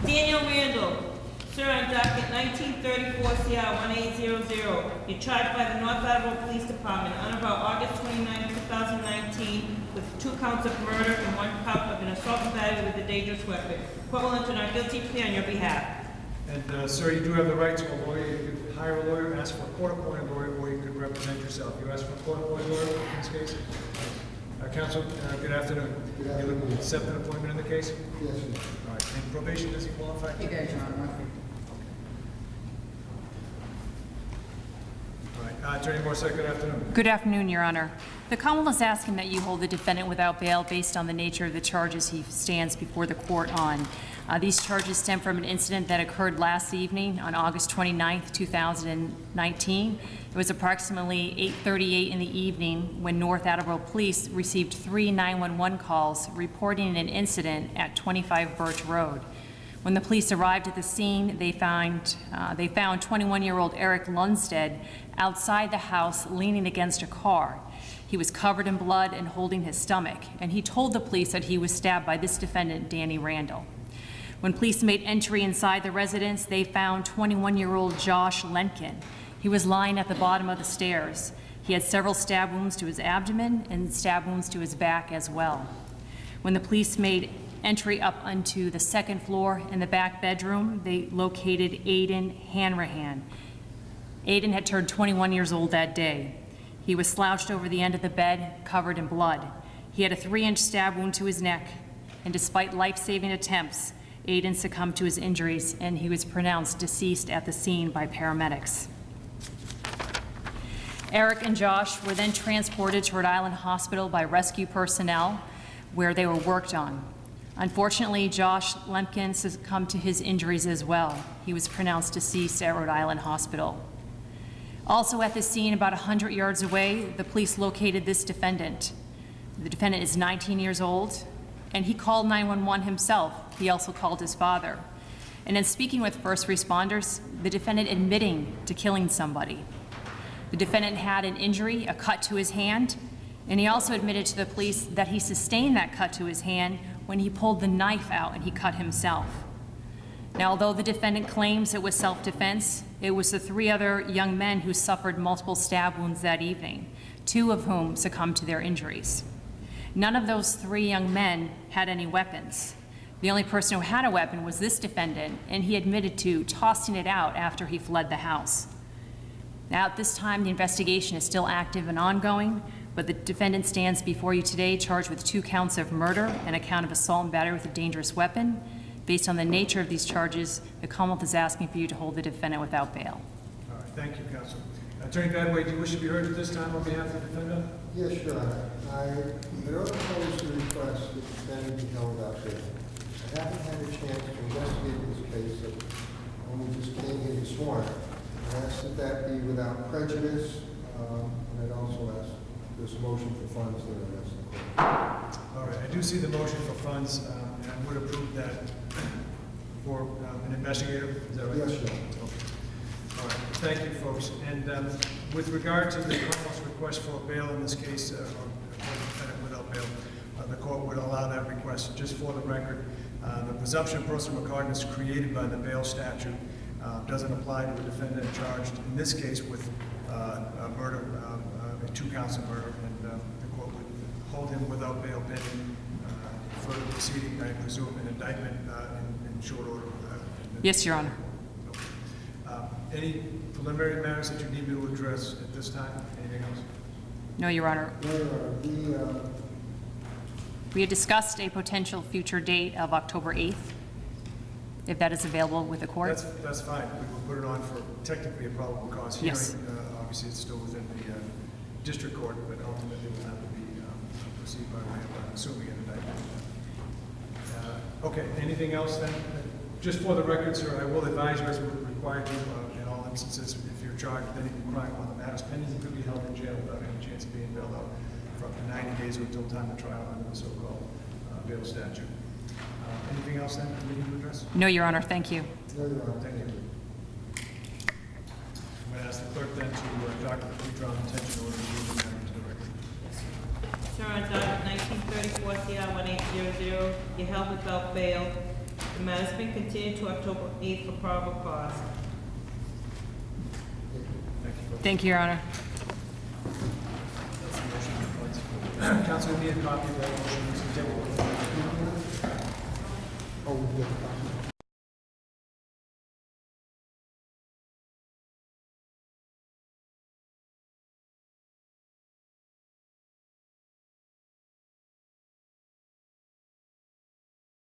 Daniel Randall, sir, on docket 1934 CR 1800. You're charged by the North Attleboro Police Department on about August 29, 2019 with 2 counts of murder and 1 count of an assault and battery with a dangerous weapon. Court will enter a guilty plea on your behalf. And sir, you do have the right to a lawyer. You could hire a lawyer, ask for a court-appointed lawyer, or you could represent yourself. You ask for a court-appointed lawyer in this case? Counsel, good afternoon. Good afternoon. You accept an appointment in the case? Yes, sir. All right. And probation, does he qualify? He does, Your Honor. All right. Attorney Morissette, good afternoon. Good afternoon, Your Honor. The Commonwealth is asking that you hold the defendant without bail based on the nature of the charges he stands before the court on. These charges stem from an incident that occurred last evening on August 29th, 2019. It was approximately 8:38 in the evening when North Attleboro Police received 3 911 calls reporting an incident at 25 Birch Road. When the police arrived at the scene, they found 21-year-old Eric Lundstedt outside the house leaning against a car. He was covered in blood and holding his stomach, and he told the police that he was stabbed by this defendant, Danny Randall. When police made entry inside the residence, they found 21-year-old Josh Lenkin. He was lying at the bottom of the stairs. He had several stab wounds to his abdomen and stab wounds to his back as well. When the police made entry up onto the 2nd floor in the back bedroom, they located Aiden Hanrahan. Aiden had turned 21 years old that day. He was slouched over the end of the bed, covered in blood. He had a 3-inch stab wound to his neck, and despite life-saving attempts, Aiden succumbed to his injuries, and he was pronounced deceased at the scene by paramedics. Eric and Josh were then transported to Rhode Island Hospital by rescue personnel, where they were worked on. Unfortunately, Josh Lemkin succumbed to his injuries as well. He was pronounced deceased at Rhode Island Hospital. Also at the scene, about 100 yards away, the police located this defendant. The defendant is 19 years old, and he called 911 himself. He also called his father. And in speaking with first responders, the defendant admitting to killing somebody. The defendant had an injury, a cut to his hand, and he also admitted to the police that he sustained that cut to his hand when he pulled the knife out and he cut himself. Now, although the defendant claims it was self-defense, it was the 3 other young men who suffered multiple stab wounds that evening, 2 of whom succumbed to their injuries. None of those 3 young men had any weapons. The only person who had a weapon was this defendant, and he admitted to tossing it out after he fled the house. Now, at this time, the investigation is still active and ongoing, but the defendant stands before you today charged with 2 counts of murder and a count of assault and battery with a dangerous weapon. Based on the nature of these charges, the Commonwealth is asking for you to hold the defendant without bail. All right. Thank you, counsel. Attorney Badway, do you wish to be heard at this time on behalf of the defendant? Yes, Your Honor. I propose to request that the defendant be held without bail. I haven't had a chance to investigate this case, so I only just came here this morning. I ask that that be without prejudice, and I'd also ask this motion for funds that are asked in court. All right. I do see the motion for funds, and I would approve that for an investigator. Is that right? Yes, Your Honor. Okay. All right. Thank you, folks. And with regard to the Commonwealth's request for bail in this case, or defendant without bail, the court would allow that request. Just for the record, the presumption of personal misconduct created by the bail statute doesn't apply to a defendant charged in this case with murder, 2 counts of murder, and the court would hold him without bail pending further proceeding, I presume, an indictment in short order. Yes, Your Honor. Any preliminary matters that you need me to address at this time? Anything else? No, Your Honor. No, Your Honor. We had discussed a potential future date of October 8th, if that is available with the court. That's fine. We will put it on for technically a probable cause hearing. Yes. Obviously, it's still within the district court, but ultimately will have to be proceed by way of assuming an indictment. Okay. Anything else then? Just for the record, sir, I will advise you as we're required to in all instances, if you're charged with any crime on the matters pending, you could be held in jail without any chance of being bailed out for up to 90 days or until time of trial under the so-called bail statute. Anything else then that we need to address? No, Your Honor. Thank you. No, Your Honor. Thank you. I'm going to ask the clerk then to docket the pretrial detention order and read the matter into the record. Sir, on docket 1934 CR 1800, you're held without bail The matter has been continued to October 8th for probable cause. Thank you, Your Honor. Counsel, we need a copy of that motion. Oh, we have a copy.